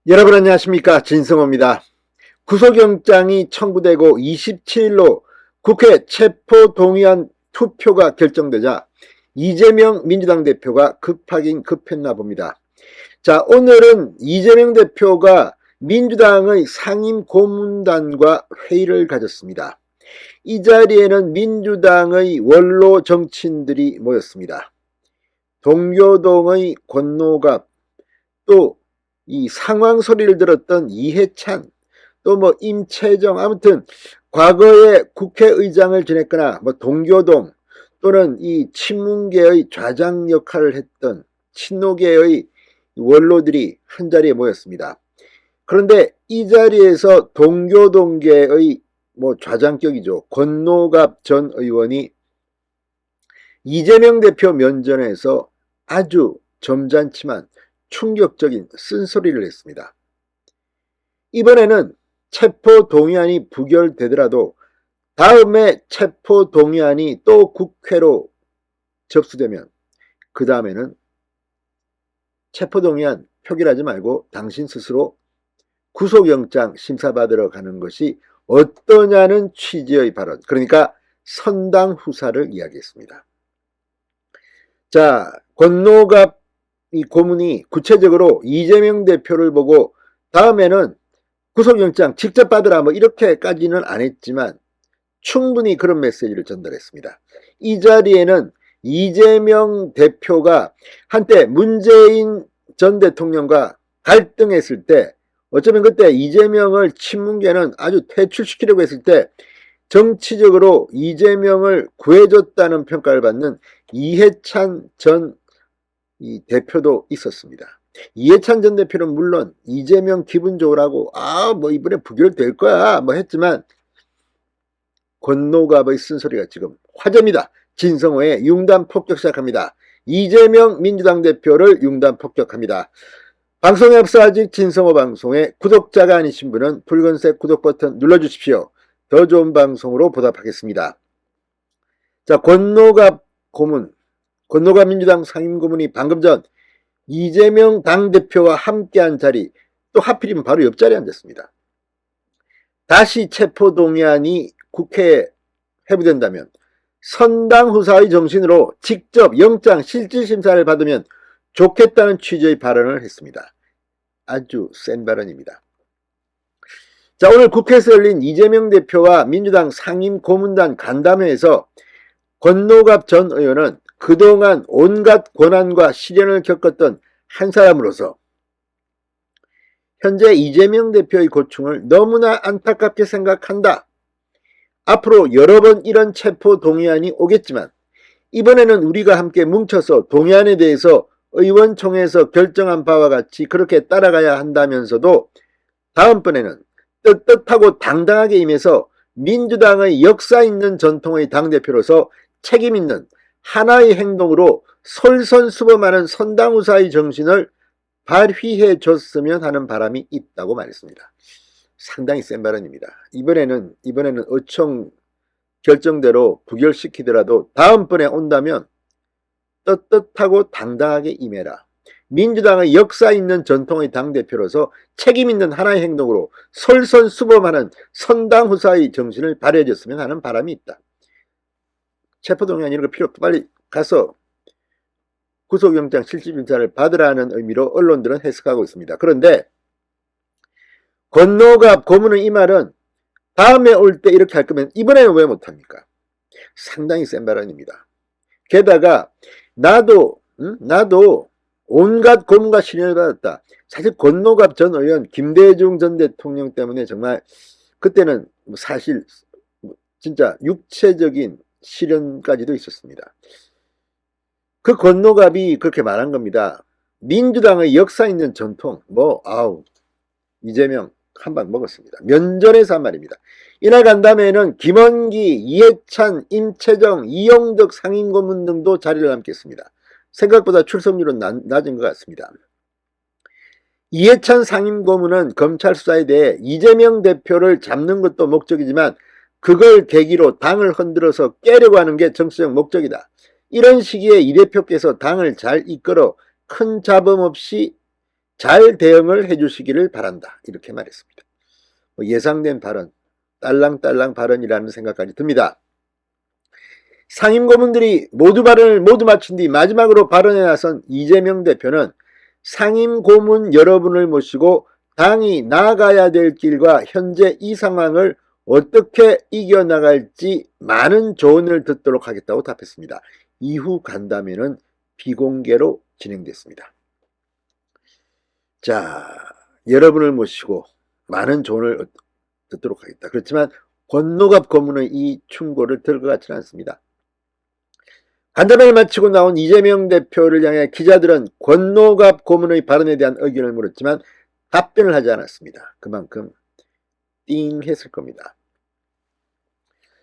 여러분 안녕하십니까, 진성호입니다. 구속영장이 청구되고 27일로 국회 체포동의안 투표가 결정되자 이재명 민주당 대표가 급하긴 급했나 봅니다. 자, 오늘은 이재명 대표가 민주당의 상임고문단과 회의를 가졌습니다. 이 자리에는 민주당의 원로 정치인들이 모였습니다. 동교동의 권노갑, 또 이 상황 소리를 들었던 이해찬, 또 뭐 임채정, 아무튼 과거에 국회의장을 지냈거나 뭐 동교동 또는 이 친문계의 좌장 역할을 했던 친노계의 원로들이 한자리에 모였습니다. 그런데 이 자리에서 동교동계의 뭐 좌장격이죠, 권노갑 전 의원이 이재명 대표 면전에서 아주 점잖지만 충격적인 쓴소리를 했습니다. 이번에는 체포동의안이 부결되더라도 다음에 체포동의안이 또 국회로 접수되면 그 다음에는 체포동의안 표결하지 말고 당신 스스로 구속영장 심사받으러 가는 것이 어떠냐는 취지의 발언, 그러니까 선당후사를 이야기했습니다. 자, 권노갑 이 고문이 구체적으로 이재명 대표를 보고 다음에는 구속영장 직접 받으라 뭐 이렇게까지는 안 했지만 충분히 그런 메시지를 전달했습니다. 이 자리에는 이재명 대표가 한때 문재인 전 대통령과 갈등했을 때, 어쩌면 그때 이재명을 친문계는 아주 퇴출시키려고 했을 때 정치적으로 이재명을 구해줬다는 평가를 받는 이해찬 전 대표도 있었습니다. 이해찬 전 대표는 물론 이재명 기분 좋으라고 뭐 이번에 부결될 거야 뭐 했지만 권노갑의 쓴소리가 지금 화제입니다. 진성호의 융단 폭격 시작합니다. 이재명 민주당 대표를 융단 폭격합니다. 방송에 앞서 아직 진성호 방송에 구독자가 아니신 분은 붉은색 구독 버튼 눌러주십시오. 더 좋은 방송으로 보답하겠습니다. 자, 권노갑 고문, 권노갑 민주당 상임고문이 방금 전 이재명 당대표와 함께한 자리, 또 하필이면 바로 옆자리에 앉았습니다. 다시 체포동의안이 국회에 회부된다면 선당후사의 정신으로 직접 영장 실질심사를 받으면 좋겠다는 취지의 발언을 했습니다. 아주 센 발언입니다. 자, 오늘 국회에서 열린 이재명 대표와 민주당 상임고문단 간담회에서 권노갑 전 의원은 그동안 온갖 고난과 시련을 겪었던 한 사람으로서 현재 이재명 대표의 고충을 너무나 안타깝게 생각한다. 앞으로 여러 번 이런 체포동의안이 오겠지만 이번에는 우리가 함께 뭉쳐서 동의안에 대해서 의원총회에서 결정한 바와 같이 그렇게 따라가야 한다면서도 다음번에는 떳떳하고 당당하게 임해서 민주당의 역사 있는 전통의 당대표로서 책임 있는 하나의 행동으로 솔선수범하는 선당후사의 정신을 발휘해 줬으면 하는 바람이 있다고 말했습니다. 상당히 센 발언입니다. 이번에는 의총 결정대로 부결시키더라도 다음번에 온다면 떳떳하고 당당하게 임해라. 민주당의 역사 있는 전통의 당대표로서 책임 있는 하나의 행동으로 솔선수범하는 선당후사의 정신을 발휘해 줬으면 하는 바람이 있다. 체포동의안 이런 거 필요 없고 빨리 가서 구속영장 실질심사를 받으라는 의미로 언론들은 해석하고 있습니다. 그런데 권노갑 고문의 이 말은 다음에 올 때 이렇게 할 거면 이번에는 왜 못합니까? 상당히 센 발언입니다. 게다가 나도 온갖 고문과 시련을 받았다. 사실 권노갑 전 의원, 김대중 전 대통령 때문에 정말 그때는 사실 진짜 육체적인 시련까지도 있었습니다. 그 권노갑이 그렇게 말한 겁니다. 민주당의 역사 있는 전통, 이재명 한 방 먹었습니다. 면전에서 한 말입니다. 이날 간담회에는 김원기, 이해찬, 임채정, 이용덕 상임고문 등도 자리를 함께했습니다. 생각보다 출석률은 낮은 것 같습니다. 이해찬 상임고문은 검찰 수사에 대해 이재명 대표를 잡는 것도 목적이지만 그걸 계기로 당을 흔들어서 깨려고 하는 게 정치적 목적이다. 이런 시기에 이 대표께서 당을 잘 이끌어 큰 잡음 없이 잘 대응을 해주시기를 바란다. 이렇게 말했습니다. 예상된 발언, 딸랑딸랑 발언이라는 생각까지 듭니다. 상임고문들이 발언을 모두 마친 뒤 마지막으로 발언에 나선 이재명 대표는 상임고문 여러분을 모시고 당이 나아가야 될 길과 현재 이 상황을 어떻게 이겨나갈지 많은 조언을 듣도록 하겠다고 답했습니다. 이후 간담회는 비공개로 진행됐습니다. 자, 여러분을 모시고 많은 조언을 듣도록 하겠다. 그렇지만 권노갑 고문의 이 충고를 들을 것 같지는 않습니다. 간담회를 마치고 나온 이재명 대표를 향해 기자들은 권노갑 고문의 발언에 대한 의견을 물었지만 답변을 하지 않았습니다. 그만큼 띵했을 겁니다.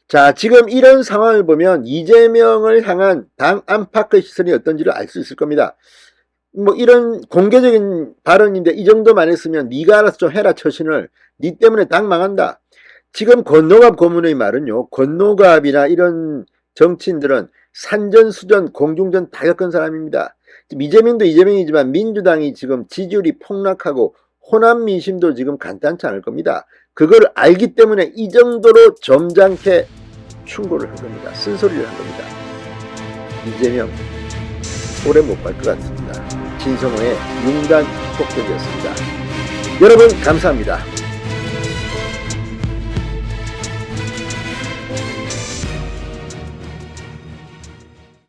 자, 지금 이런 상황을 보면 이재명을 향한 당 안팎의 시선이 어떤지를 알 수 있을 겁니다. 이런 공개적인 발언인데 이 정도만 했으면 네가 알아서 좀 해라 처신을. 네 때문에 당 망한다. 지금 권노갑 고문의 말은요. 권노갑이나 이런 정치인들은 산전수전 공중전 다 겪은 사람입니다. 이재명도 이재명이지만 민주당이 지금 지지율이 폭락하고 호남 민심도 지금 간단치 않을 겁니다. 그걸 알기 때문에 이 정도로 점잖게 충고를 한 겁니다. 쓴소리를 한 겁니다. 이재명 오래 못 갈 것 같습니다. 진성호의 융단 폭격이었습니다. 여러분 감사합니다.